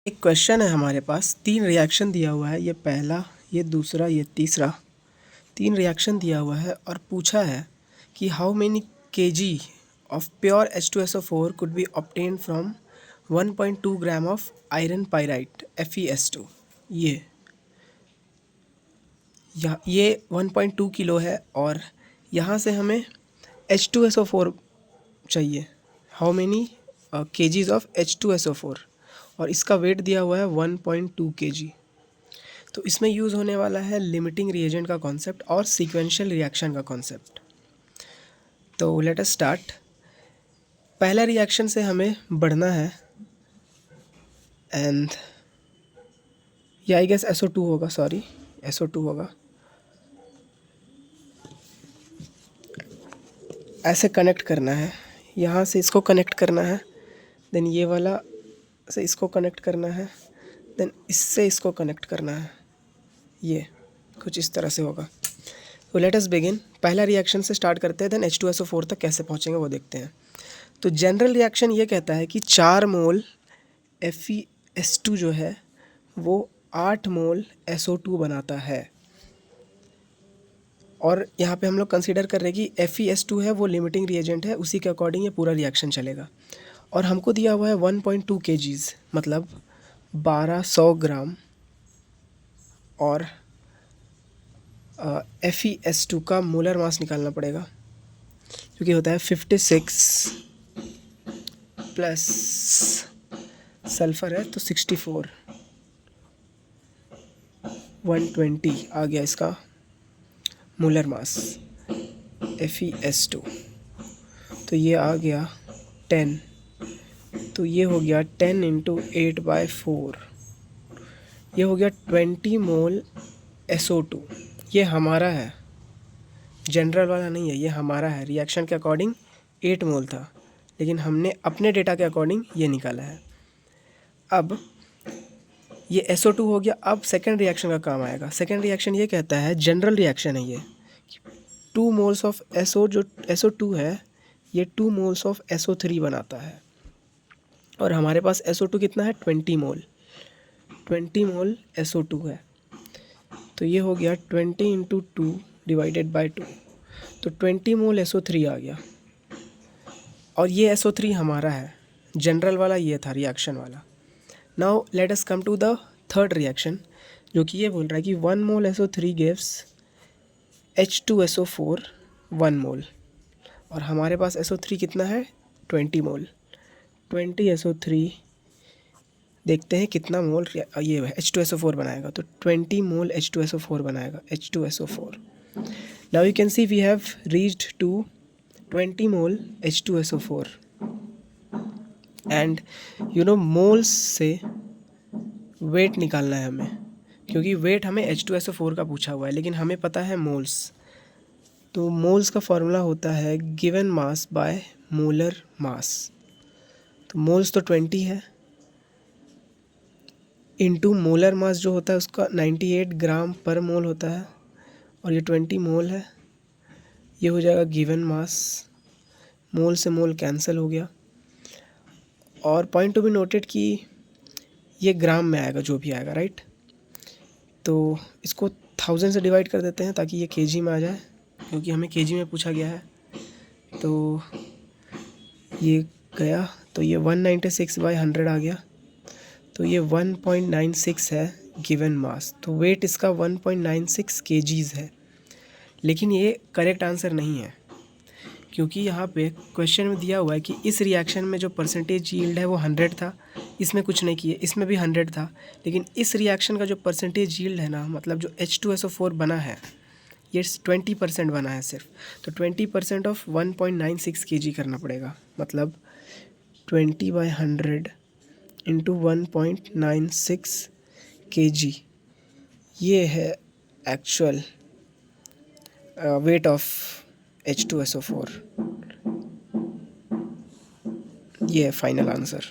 एक क्वेश्चन है हमारे पास, 3 रिएक्शन दिया हुआ है, ये पहला, ये दूसरा, ये तीसरा। 3 रिएक्शन दिया हुआ है और पूछा है कि how many KG of pure H2SO4 could be obtained from 1.2 gram of iron pyrite FeS2। ये 1.2 किलो है और यहाँ से हमें H2SO4 चाहिए। How many KGs of H2SO4 और इसका वेट दिया हुआ है 1.2 kg। तो इसमें यूज़ होने वाला है लिमिटिंग रिएजेंट का कॉन्सेप्ट और सीक्वेंशियल रिएक्शन का कॉन्सेप्ट। तो लेट अस स्टार्ट। पहला रिएक्शन से हमें बढ़ना है एंड या आई गेस SO2 होगा, सॉरी SO2 होगा। ऐसे कनेक्ट करना है, यहाँ से इसको कनेक्ट करना है, देन ये वाला से इसको कनेक्ट करना है, देन इससे इसको कनेक्ट करना है। ये कुछ इस तरह से होगा। तो लेट अस बिगिन। पहला रिएक्शन से स्टार्ट करते हैं, देन H2SO4 तक कैसे पहुँचेंगे वो देखते हैं। तो जनरल रिएक्शन ये कहता है कि 4 मोल FeS2 जो है वो 8 मोल SO2 बनाता है। और यहाँ पे हम लोग कंसीडर कर रहे हैं कि FeS2 है वो लिमिटिंग रिएजेंट है, उसी के अकॉर्डिंग ये पूरा रिएक्शन चलेगा। और हमको दिया हुआ है 1.2 kgs, मतलब 1200 ग्राम। और FeS2 का मोलर मास निकालना पड़ेगा, क्योंकि होता है 56 प्लस सल्फ़र है तो 64, 120 आ गया इसका मोलर मास FeS2। तो ये आ गया 10, तो ये हो गया 10 इंटू 8/4, ये हो गया 20 मोल SO2। ये हमारा है, जनरल वाला नहीं है, ये हमारा है। रिएक्शन के अकॉर्डिंग 8 मोल था, लेकिन हमने अपने डेटा के अकॉर्डिंग ये निकाला है। अब ये SO2 हो गया। अब सेकेंड रिएक्शन का काम आएगा। सेकेंड रिएक्शन ये कहता है, जनरल रिएक्शन है ये, 2 मोल्स ऑफ जो SO2 है ये 2 मोल्स ऑफ SO3 बनाता है। और हमारे पास SO2 कितना है, 20 मोल। 20 मोल SO2 है, तो ये हो गया 20 इंटू 2 डिवाइडेड बाई 2, तो 20 मोल SO3 आ गया। और ये SO3 हमारा है, जनरल वाला ये था, रिएक्शन वाला। Now let us come to the third reaction, जो कि ये बोल रहा है कि 1 मोल SO3 गिव्स H2SO4 1 मोल। और हमारे पास SO3 कितना है, 20 मोल। 20 SO3, देखते हैं कितना मोल ये H2SO4 बनाएगा। तो 20 मोल H2SO4 बनाएगा, H2SO4। Now you can see we have reached to 20 mole H2SO4 and you know moles से वेट निकालना है हमें, क्योंकि वेट हमें H2SO4 का पूछा हुआ है, लेकिन हमें पता है मोल्स। तो मोल्स का फॉर्मूला होता है given mass by molar mass. तो मोल्स तो 20 है, इनटू मोलर मास जो होता है उसका 98 ग्राम पर मोल होता है, और ये 20 मोल है। ये हो जाएगा गिवन मास, मोल से मोल कैंसिल हो गया। और पॉइंट टू बी नोटेड कि ये ग्राम में आएगा जो भी आएगा, राइट। तो इसको 1000 से डिवाइड कर देते हैं ताकि ये केजी में आ जाए, क्योंकि हमें केजी में पूछा गया है। तो ये गया, तो ये 196/100 आ गया, तो ये 1.96 है गिवन मास। तो वेट इसका 1.96 kgs है। लेकिन ये करेक्ट आंसर नहीं है, क्योंकि यहाँ पे क्वेश्चन में दिया हुआ है कि इस रिएक्शन में जो परसेंटेज यील्ड है वो 100 था, इसमें कुछ नहीं किए, इसमें भी 100 था। लेकिन इस रिएक्शन का जो परसेंटेज यील्ड है ना, मतलब जो H2SO4 बना है ये 20% बना है सिर्फ। तो 20% ऑफ 1.96 kg करना पड़ेगा, मतलब 20/100 इंटू 1.96 kg। ये है एक्चुअल वेट ऑफ H2SO4। ये है फाइनल आंसर।